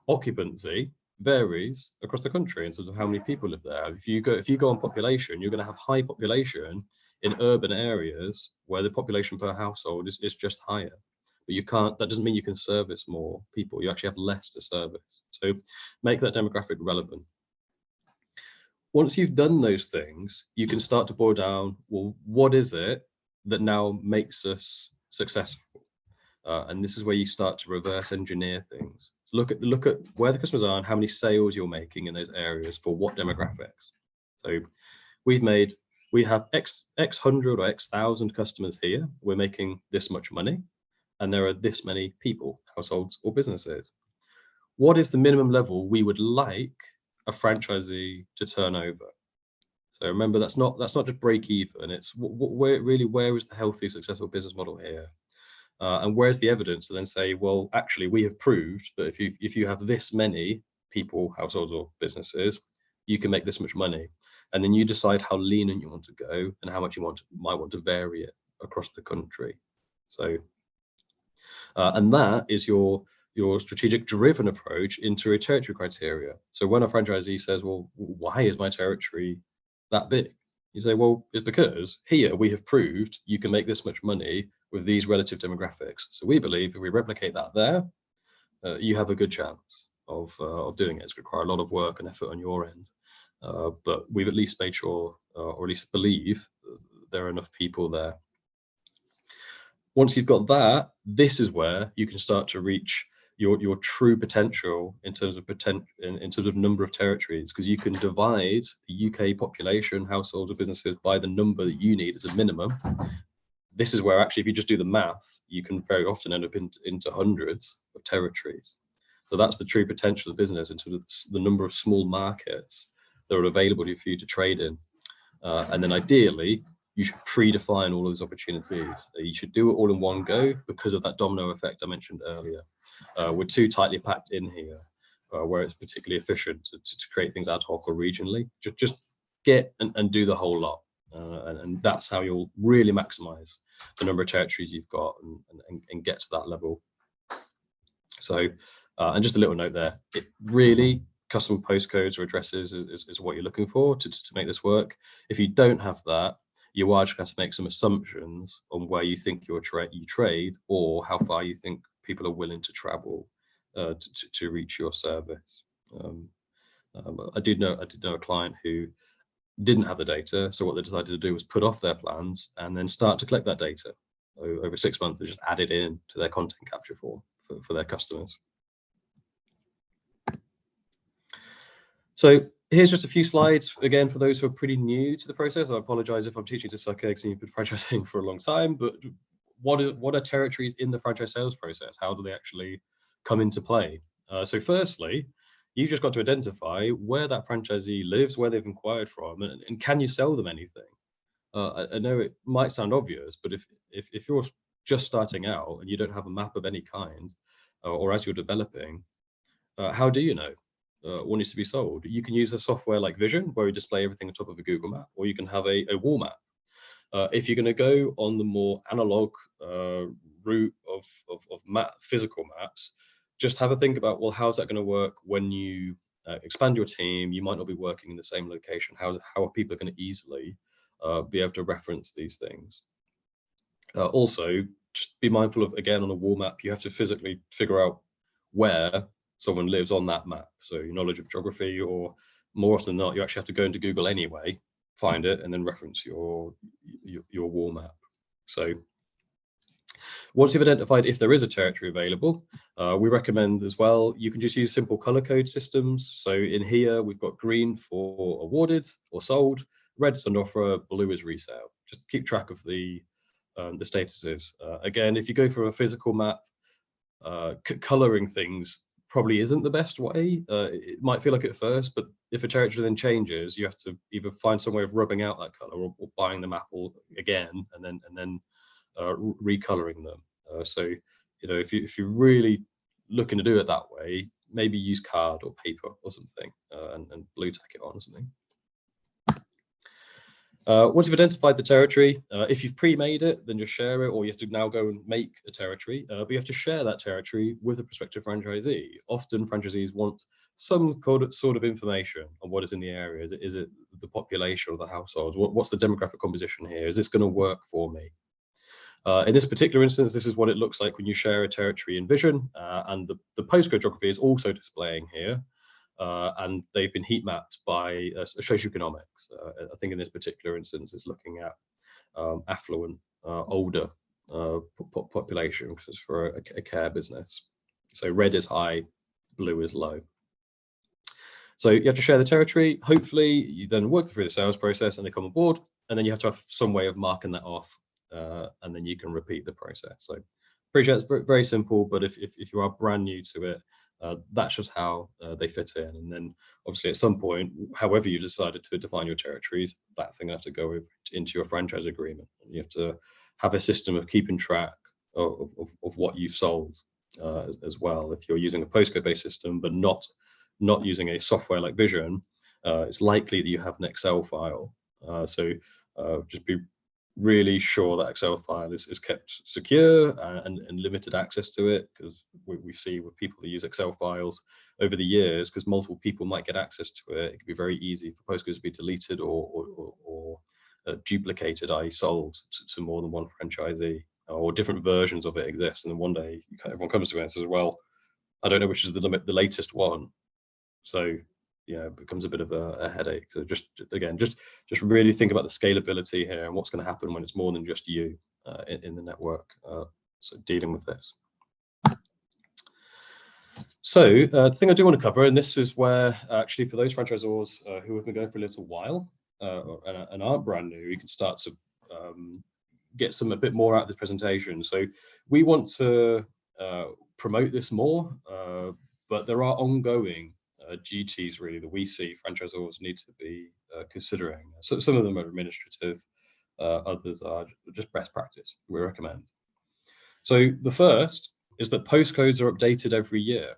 [SPEAKER 2] occupancy varies across the country in terms of how many people live there. If you go on population, you're going to have high population in urban areas where the population per household is just higher. But you can't, that doesn't mean you can service more people. You actually have less to service. So make that demographic relevant. Once you've done those things, you can start to boil down, well, what is it that now makes us successful? And this is where you start to reverse engineer things. Look at where the customers are and how many sales you're making in those areas for what demographics. So we have X hundred or X thousand customers here. We're making this much money, and there are this many people, households or businesses. What is the minimum level we would like a franchisee to turn over? So remember, that's not just break even. It's where is the healthy, successful business model here, and where's the evidence to then say, well, actually, we have proved that if you have this many people, households or businesses, you can make this much money, and then you decide how lean you want to go and how much you might want to vary it across the country. So, and that is your strategic driven approach into a territory criteria. So when a franchisee says, well, why is my territory that big? You say, well, it's because here we have proved you can make this much money with these relative demographics. So we believe if we replicate that there, you have a good chance of doing it. It's going to require a lot of work and effort on your end. But we've at least made sure, or at least believe, there are enough people there. Once you've got that, this is where you can start to reach your true potential in terms of number of territories, because you can divide the UK population, households or businesses by the number that you need as a minimum. This is where actually, if you just do the math, you can very often end up into hundreds of territories. So that's the true potential of the business in terms of the number of small markets that are available for you to trade in. And then ideally, you should predefine all of those opportunities. You should do it all in one go because of that domino effect I mentioned earlier. We're too tightly packed in here, where it's particularly efficient to create things ad hoc or regionally. Just get and do the whole lot. And that's how you'll really maximize the number of territories you've got and get to that level. So, and just a little note there, it really, custom postcodes or addresses is what you're looking for to make this work. If you don't have that, you are just going to make some assumptions on where you think you trade, or how far you think people are willing to travel to reach your service. I did know a client who didn't have the data, so what they decided to do was put off their plans and then start to collect that data over 6 months. They just added in to their content capture for their customers. So here's just a few slides, again, for those who are pretty new to the process. I apologize if I'm teaching to suck eggs and you've been franchising for a long time, but what are territories in the franchise sales process? How do they actually come into play? So firstly, you've just got to identify where that franchisee lives, where they've inquired from, and can you sell them anything? I know it might sound obvious, but if you're just starting out and you don't have a map of any kind, or as you're developing, how do you know what needs to be sold? You can use a software like Vision, where you display everything on top of a Google map, or you can have a wall map. If you're going to go on the more analog route of physical maps, just have a think about, well, how's that going to work when you expand your team? You might not be working in the same location. How are people going to easily be able to reference these things? Also, just be mindful of, again, on a wall map, you have to physically figure out where someone lives on that map. So your knowledge of geography, or more often than not, you actually have to go into Google anyway, find it, and then reference your wall map. So once you've identified if there is a territory available, we recommend as well, you can just use simple color code systems. So in here, we've got green for awarded or sold, red's under offer, blue is resale. Just keep track of the statuses. Again, if you go for a physical map, coloring things probably isn't the best way. It might feel like it at first, but if a territory then changes, you have to either find some way of rubbing out that color, or buying the map again and then recoloring them. So if you're really looking to do it that way, maybe use card or paper or something, and blue tack it on or something. Once you've identified the territory, if you've pre-made it, then just share it, or you have to now go and make a territory, but you have to share that territory with a prospective franchisee. Often franchisees want some sort of information on what is in the area. Is it the population or the households? What's the demographic composition here? Is this going to work for me? In this particular instance, this is what it looks like when you share a territory in Vision, and the postcode geography is also displaying here. And they've been heat mapped by socioeconomics. I think in this particular instance, it's looking at affluent, older population, because it's for a care business. So red is high, blue is low. So you have to share the territory. Hopefully, you then work through the sales process and they come on board, and then you have to have some way of marking that off, and then you can repeat the process. So appreciate it's very simple, but if you are brand new to it, that's just how they fit in. And then obviously at some point, however you decided to define your territories, that thing has to go into your franchise agreement. You have to have a system of keeping track of what you've sold as well. If you're using a postcode based system, but not using a software like Vision, it's likely that you have an Excel file. So just be really sure that Excel file is kept secure and limited access to it, because we see with people that use Excel files over the years, because multiple people might get access to it, it can be very easy for postcodes to be deleted or duplicated, i.e. sold to more than one franchisee, or different versions of it exist, and then one day everyone comes to it and says, well, I don't know which is the latest one. So it becomes a bit of a headache. So just really think about the scalability here and what's going to happen when it's more than just you in the network. So dealing with this. So the thing I do want to cover, and this is where actually for those franchisors who have been going for a little while and aren't brand new, you can start to get a bit more out of this presentation. So we want to promote this more, but there are ongoing duties really that we see franchisors need to be considering. So some of them are administrative, others are just best practice we recommend. So the first is that postcodes are updated every year.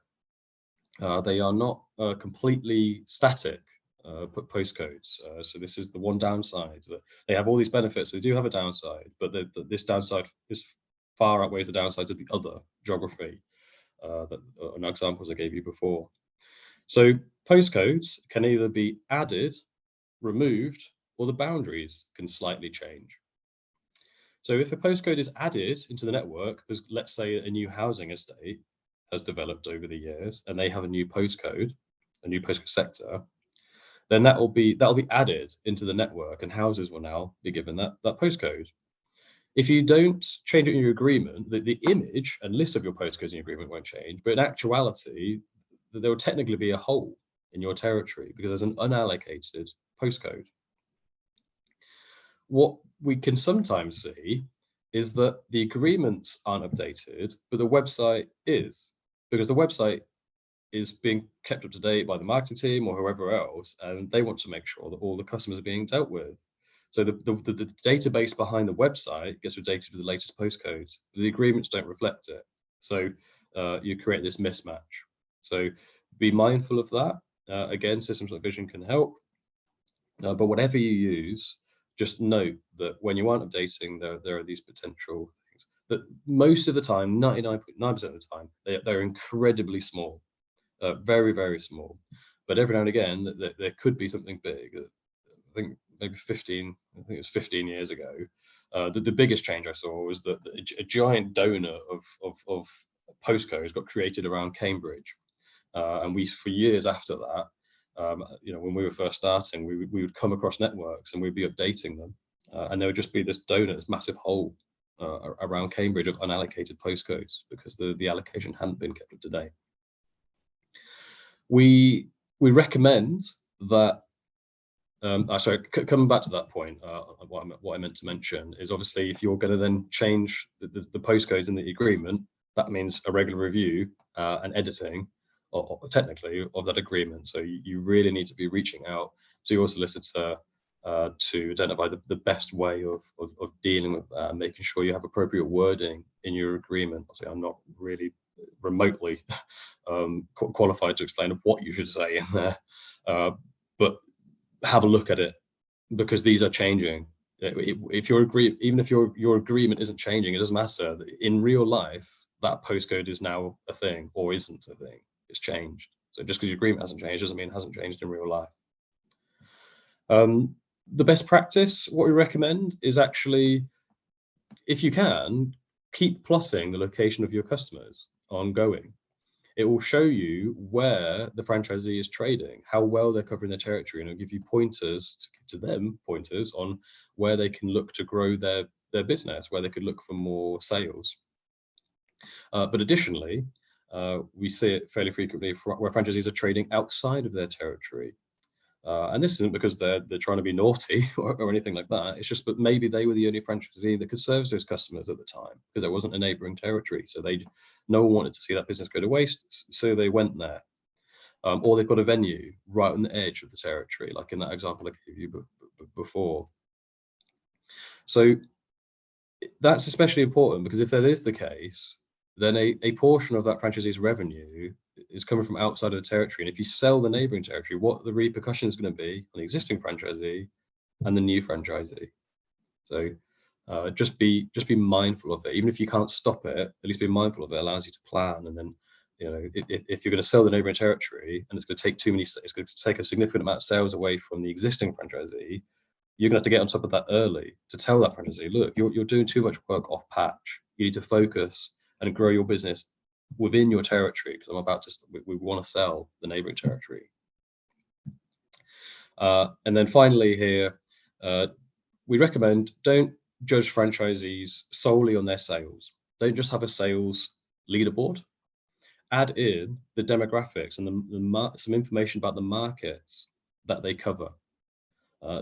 [SPEAKER 2] They are not completely static postcodes. So this is the one downside. They have all these benefits. They do have a downside, but this downside is far outweighs the downsides of the other geography and examples I gave you before. So Postcodes can either be added, removed, or the boundaries can slightly change. So if a postcode is added into the network, because let's say a new housing estate has developed over the years and they have a new postcode sector, then that'll be added into the network, and houses will now be given that postcode. If you don't change it in your agreement, the image and list of your postcodes in your agreement won't change, but in actuality, there will technically be a hole in your territory because there's an unallocated postcode. What we can sometimes see is that the agreements aren't updated, but the website is, because the website is being kept up to date by the marketing team or whoever else, and they want to make sure that all the customers are being dealt with. So the database behind the website gets updated with the latest postcodes. The agreements don't reflect it. So you create this mismatch. So be mindful of that. Again, systems like Vision can help. But whatever you use, just note that when you aren't updating, there are these potential things. But most of the time, 99.9% of the time, they're incredibly small, very, very small. But every now and again, there could be something big. I think maybe 15, I think it was 15 years ago. The biggest change I saw was that a giant donut of postcodes got created around Cambridge. And we, for years after that, when we were first starting, we would come across networks and we'd be updating them. And there would just be this donut, this massive hole around Cambridge of unallocated postcodes because the allocation hadn't been kept up to date. We recommend that, sorry, coming back to that point, what I meant to mention is obviously if you're going to then change the postcodes in the agreement, that means a regular review and editing, or technically, of that agreement. So you really need to be reaching out to your solicitor to identify the best way of dealing with that, making sure you have appropriate wording in your agreement. Obviously, I'm not really remotely qualified to explain what you should say in there, but have a look at it, because these are changing. If even if your agreement isn't changing, it doesn't matter. In real life, that postcode is now a thing or isn't a thing. It's changed. So just because your agreement hasn't changed doesn't mean it hasn't changed in real life. The best practice, what we recommend, is actually, if you can, keep plotting the location of your customers ongoing. It will show you where the franchisee is trading, how well they're covering their territory, and it'll give you pointers to them, pointers on where they can look to grow their business, where they could look for more sales. But additionally, we see it fairly frequently where franchisees are trading outside of their territory. And this isn't because they're trying to be naughty or anything like that. It's just that maybe they were the only franchisee that could service those customers at the time because there wasn't a neighbouring territory. So no one wanted to see that business go to waste, so they went there. Or they've got a venue right on the edge of the territory, like in that example I gave you before. So that's especially important because if that is the case, then a portion of that franchisee's revenue is coming from outside of the territory. And if you sell the neighbouring territory, what the repercussion is going to be on the existing franchisee and the new franchisee. So just be mindful of it. Even if you can't stop it, at least be mindful of it. It allows you to plan. And then, if you're going to sell the neighbouring territory and it's going to take it's going to take a significant amount of sales away from the existing franchisee, you're going to have to get on top of that early to tell that franchisee, look, you're doing too much work off patch. You need to focus and grow your business within your territory, because we want to sell the neighboring territory. And then finally here, we recommend don't judge franchisees solely on their sales. Don't just have a sales leaderboard. Add in the demographics and some information about the markets that they cover.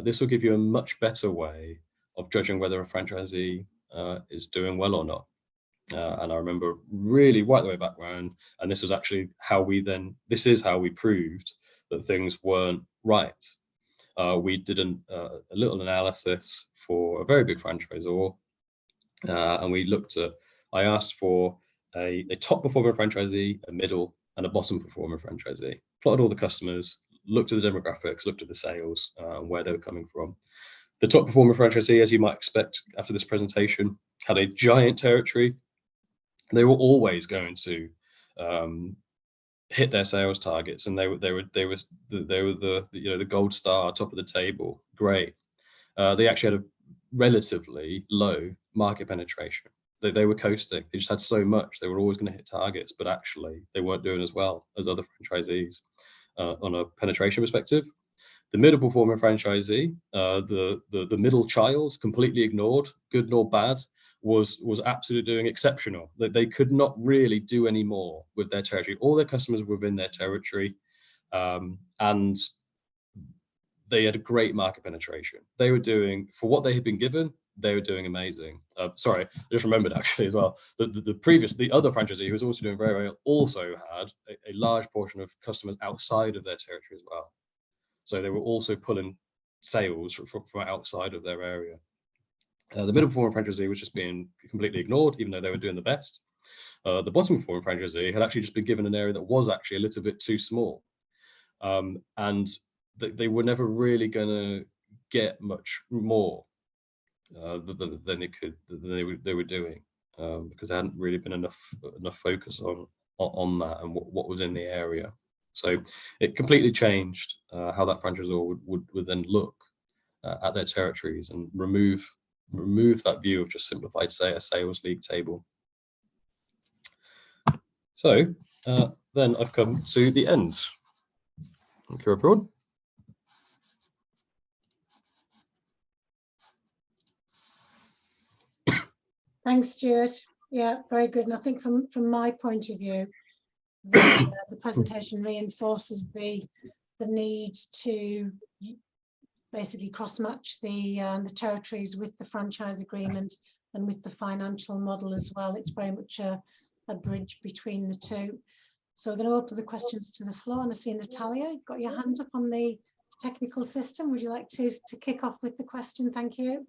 [SPEAKER 2] This will give you a much better way of judging whether a franchisee is doing well or not. And I remember really right the way back when, and this is how we proved that things weren't right. We did a little analysis for a very big franchisor, and I asked for a top performing franchisee, a middle, and a bottom performing franchisee. Plotted all the customers, looked at the demographics, looked at the sales, where they were coming from. The top performing franchisee, as you might expect after this presentation, had a giant territory. They were always going to hit their sales targets, and they were the gold star, top of the table. Great. They actually had a relatively low market penetration. They were coasting. They just had so much. They were always going to hit targets, but actually they weren't doing as well as other franchisees on a penetration perspective. The middle performing franchisee, the middle child, completely ignored, good nor bad, was absolutely doing exceptional. They could not really do any more with their territory. All their customers were within their territory, and they had a great market penetration. They were doing, for what they had been given, they were doing amazing. Sorry, I just remembered actually as well, the other franchisee who was also doing very well also had a large portion of customers outside of their territory as well. So they were also pulling sales from outside of their area. The middle performing franchisee was just being completely ignored, even though they were doing the best. The bottom performing franchisee had actually just been given an area that was actually a little bit too small. And they were never really going to get much more than they were doing, because there hadn't really been enough focus on that and what was in the area. So it completely changed how that franchisor would then look at their territories and remove that view of just simplified, say, a sales league table. So then I've come to the end. Thank you, everyone.
[SPEAKER 1] Thanks, Stuart. Yeah, very good. And I think from my point of view, the presentation reinforces the need to basically cross-match the territories with the franchise agreement and with the financial model as well. It's very much a bridge between the two. So we're going to open the questions to the floor. And I see Natalia, you've got your hand up on the technical system. Would you like to kick off with the question? Thank you.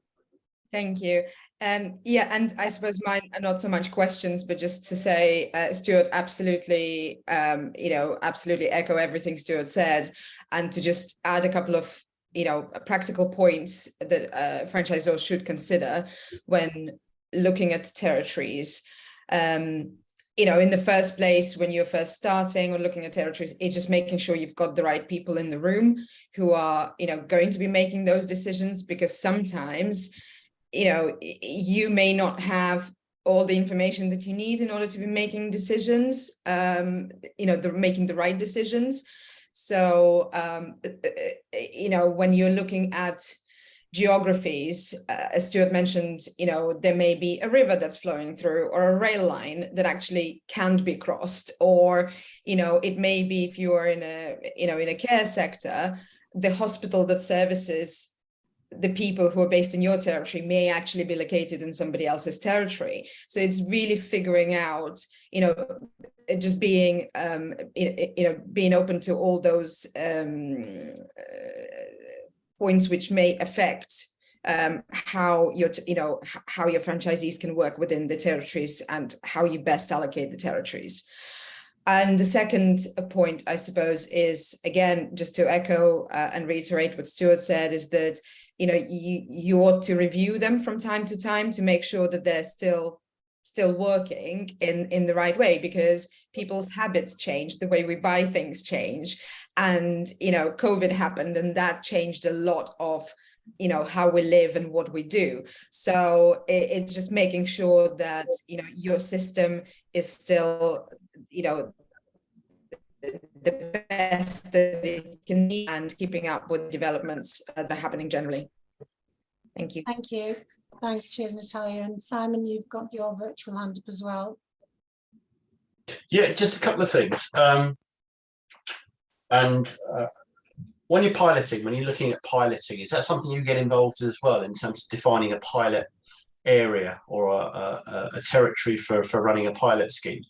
[SPEAKER 3] Thank you. Yeah, and I suppose mine are not so much questions, but just to say, Stuart, absolutely, absolutely echo everything Stuart said, and to just add a couple of, practical points that franchisors should consider when looking at territories. In the first place, when you're first starting or looking at territories, it's just making sure you've got the right people in the room who are, going to be making those decisions, because sometimes you may not have all the information that you need in order to be making decisions, making the right decisions. So, when you're looking at geographies, as Stuart mentioned, there may be a river that's flowing through, or a rail line that actually can't be crossed, or, it may be, if you are in a care sector, the hospital that services the people who are based in your territory may actually be located in somebody else's territory. So it's really figuring out, just being, being open to all those points which may affect how your franchisees can work within the territories and how you best allocate the territories. And the second point, I suppose, is, again, just to echo and reiterate what Stuart said, is that you ought to review them from time to time to make sure that they're still working in the right way, because people's habits change, the way we buy things change, and COVID happened, and that changed a lot of how we live and what we do. So it's just making sure that your system is still the best that it can be, and keeping up with developments that are happening generally. Thank you.
[SPEAKER 1] Thank you. Thanks, cheers, Natalia. And Simon, you've got your virtual hand up as well.
[SPEAKER 4] Yeah, just a couple of things. When you're piloting, when you're looking at piloting, is that something you get involved as well in terms of defining a pilot area or a territory for running a pilot scheme?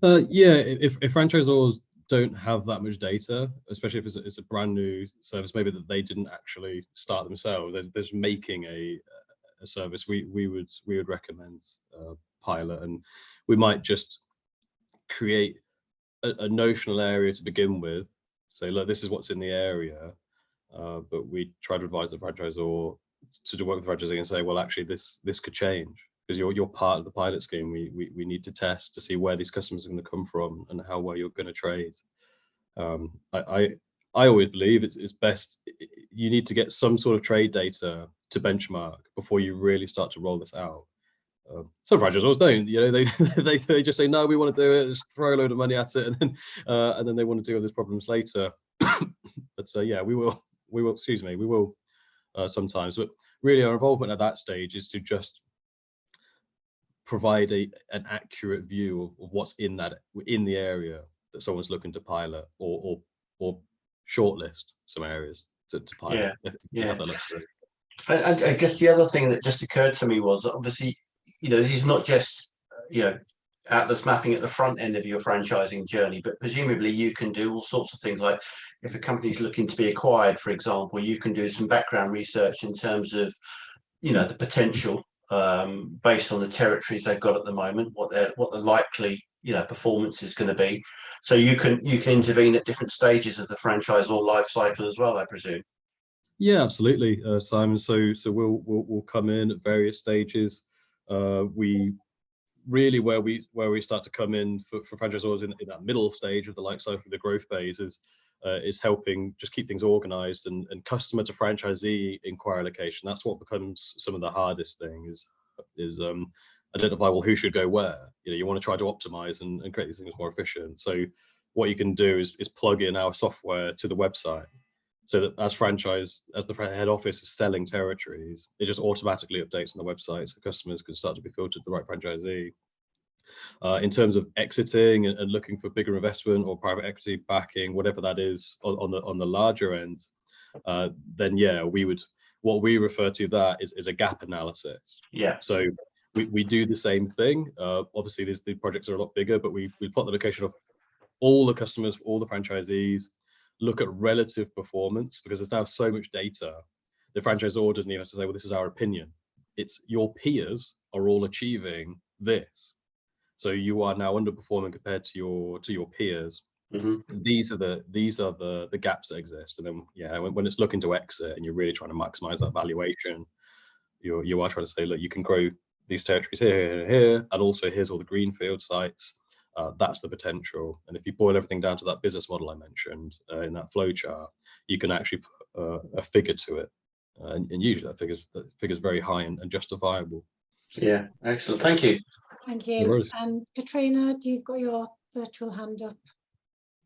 [SPEAKER 2] Yeah, if franchisors don't have that much data, especially if it's a brand new service, maybe that they didn't actually start themselves, they're just making a service, we would recommend pilot, and we might just create a notional area to begin with, say, look, this is what's in the area, but we try to advise the franchisor to work with the franchisee and say, well, actually this could change. because you're part of the pilot scheme. We need to test to see where these customers are going to come from and how well you're going to trade. I always believe it's best, you need to get some sort of trade data to benchmark before you really start to roll this out. Some franchisors don't, you know, they just say, no, we want to do it, just throw a load of money at it, and then they want to deal with these problems later. But yeah, we will sometimes, but really our involvement at that stage is to just provide an accurate view of what's in the area that someone's looking to pilot or shortlist some areas to pilot.
[SPEAKER 4] Yeah. I guess the other thing that just occurred to me was, obviously, you know, this is not just, you know, atlas mapping at the front end of your franchising journey, but presumably you can do all sorts of things, like if a company is looking to be acquired, for example, you can do some background research in terms of, you know, the potential based on the territories they've got at the moment, what the likely, you know, performance is going to be. So you can intervene at different stages of the franchisor life cycle as well, I presume. Yeah, absolutely, Simon. So we'll come in at various stages. We really where we start to come in for franchisors in that middle stage of the life cycle, the growth phase, is helping just keep things organized and customer to franchisee inquiry allocation. That's what becomes some of the hardest thing is identify, well, who should go where. You know, you want to try to optimize and create these things more efficient. So what you can do is plug in our software to the website, so that as the head office is selling territories, it just automatically updates on the website, so customers can start to be filtered to the right franchisee. In terms of exiting and looking for bigger investment or private equity backing, whatever that is on the larger end, then yeah, what we refer to that is a gap analysis. Yeah. So we do the same thing. Obviously, the projects are a lot bigger, but we plot the location of all the customers, all the franchisees, look at relative performance, because there's now so much data. The franchisor doesn't even have to say, well, this is our opinion. It's your peers are all achieving this, so you are now underperforming compared to your peers. Mm-hmm. These are the gaps that exist. And then yeah, when it's looking to exit and you're really trying to maximize that valuation, you are trying to say, look, you can grow these territories here, and also here's all the greenfield sites. That's the potential. And if you boil everything down to that business model I mentioned in that flow chart, you can actually put a figure to it, and usually that figure's very high and justifiable. Yeah, excellent. Thank you.
[SPEAKER 1] Thank you. And Katrina, you've got your virtual hand up.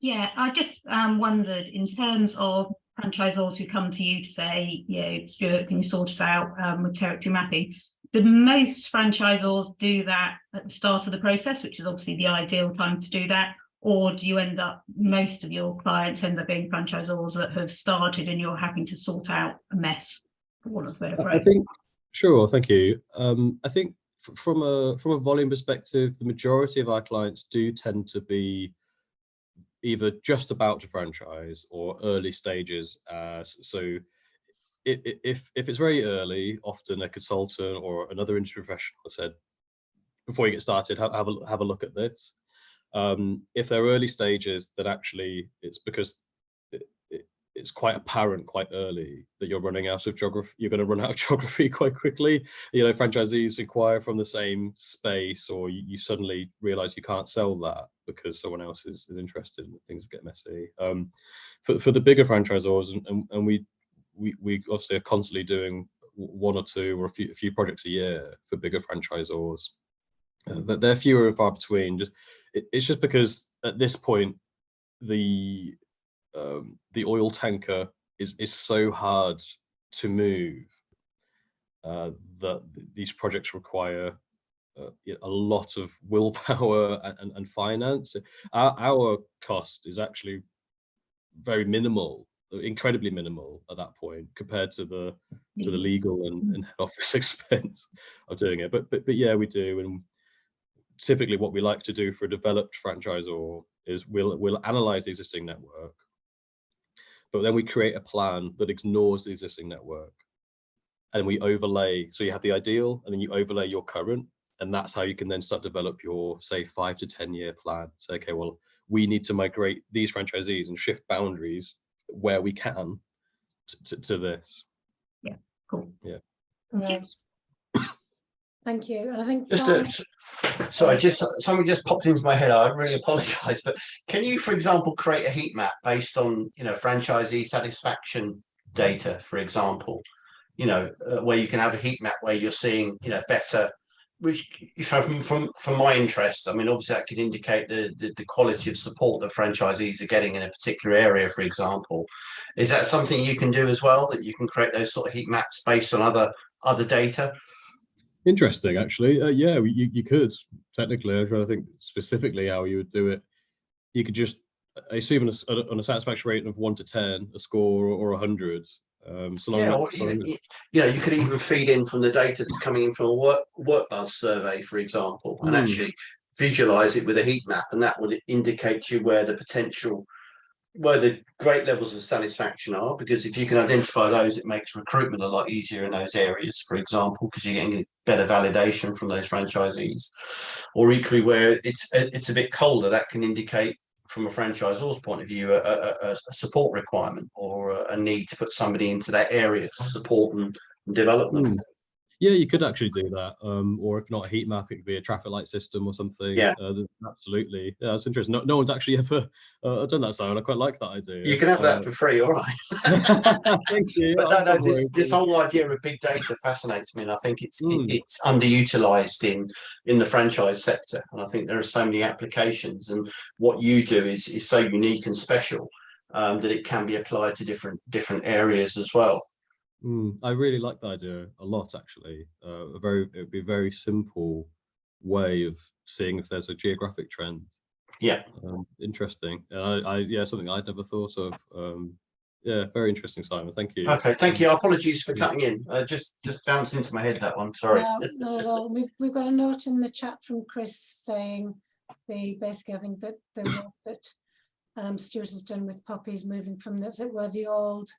[SPEAKER 5] Yeah, I just wondered, in terms of franchisors who come to you to say, yeah, Stuart, can you sort us out with territory mapping? Do most franchisors do that at the start of the process, which is obviously the ideal time to do that? Or do you most of your clients end up being franchisors that have started and you're having to sort out a mess, for want of a better phrase?
[SPEAKER 2] I think, sure, thank you. I think from a volume perspective, the majority of our clients do tend to be either just about to franchise or early stages. So if it's very early, often a consultant or another industry professional said, before you get started, have a look at this. If they're early stages, then actually it's because it's quite apparent quite early that you're running out of geography. You're going to run out of geography quite quickly. You know, franchisees inquire from the same space, or you suddenly realize you can't sell that because someone else is interested, and things get messy. For the bigger franchisors, and we obviously are constantly doing one or two or a few projects a year for bigger franchisors. They're fewer and far between. It's just because at this point the oil tanker is so hard to move that these projects require a lot of willpower and finance. Our cost is actually very minimal, incredibly minimal at that point compared to the legal and head office expense of doing it. But yeah, we do. And typically what we like to do for a developed franchisor is we'll analyze the existing network, but then we create a plan that ignores the existing network, and we overlay. So you have the ideal, and then you overlay your current, and that's how you can then start to develop your, say, 5 to 10 year plan. Say, okay, well, we need to migrate these franchisees and shift boundaries where we can to this.
[SPEAKER 5] Yeah, cool.
[SPEAKER 2] Yeah.
[SPEAKER 1] Right. Thank you. And I think
[SPEAKER 4] sorry, just something just popped into my head. I really apologise, but can you, for example, create a heat map based on franchisee satisfaction data, for example? Where you can have a heat map where you're seeing better. Which, from my interest, I mean, obviously that could indicate the quality of support that franchisees are getting in a particular area, for example. Is that something you can do as well, that you can create those sort of heat maps based on other data?
[SPEAKER 2] Interesting, actually. Yeah, you could technically. I'm trying to think specifically how you would do it. You could just, I assume on a satisfaction rate of 1 to 10, a score or 100.
[SPEAKER 4] You could even feed in from the data that's coming in from a work buzz survey, for example, and actually visualize it with a heat map, and that would indicate to you where the great levels of satisfaction are, because if you can identify those, it makes recruitment a lot easier in those areas, for example, because you're getting better validation from those franchisees. Or equally, where it's a bit colder, that can indicate from a franchisor's point of view a support requirement or a need to put somebody into that area to support and develop them.
[SPEAKER 2] Yeah, you could actually do that, or if not a heat map, it could be a traffic light system or something.
[SPEAKER 4] Yeah,
[SPEAKER 2] absolutely. Yeah, that's interesting. No one's actually ever done that, Simon. I quite like that idea.
[SPEAKER 4] You can have that for free, all right.
[SPEAKER 2] Thank you.
[SPEAKER 4] But this whole idea of big data fascinates me, and I think it's underutilized in the franchise sector. And I think there are so many applications, and what you do is so unique and special that it can be applied to different areas as well.
[SPEAKER 2] I really like the idea a lot, actually. It'd be a very simple way of seeing if there's a geographic trend.
[SPEAKER 4] Yeah.
[SPEAKER 2] Interesting. Something I'd never thought of. Very interesting, Simon. Thank you.
[SPEAKER 4] Okay, thank you. Apologies for cutting in. Just bounced into my head, that one. Sorry.
[SPEAKER 1] No, not at all. We've got a note in the chat from Chris saying basically, I think that the work that Stuart has done with puppies, moving from the old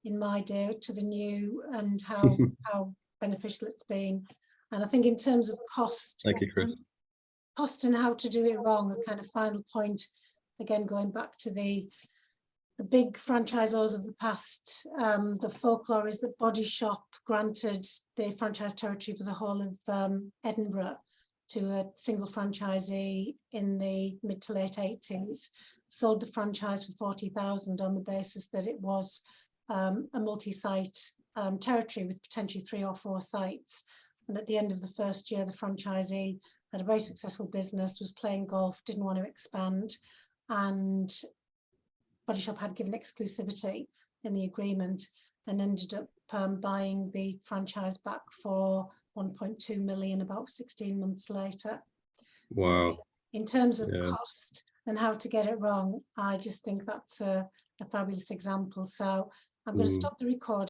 [SPEAKER 1] in my day to the new, and how beneficial it's been. And I think in terms of cost,
[SPEAKER 2] thank you, Chris.
[SPEAKER 1] Cost and how to do it wrong, a kind of final point, again going back to the big franchisors of the past, the folklore is that Body Shop granted the franchise territory for the whole of Edinburgh to a single franchisee in the mid to late 80s, sold the franchise for 40,000 on the basis that it was a multi-site territory with potentially 3 or 4 sites. And at the end of the first year, the franchisee had a very successful business, was playing golf, didn't want to expand, and Body Shop had given exclusivity in the agreement and ended up buying the franchise back for 1.2 million about 16 months later.
[SPEAKER 2] Wow.
[SPEAKER 1] So in terms of cost and how to get it wrong, I just think that's a fabulous example. So I'm going to stop the recording.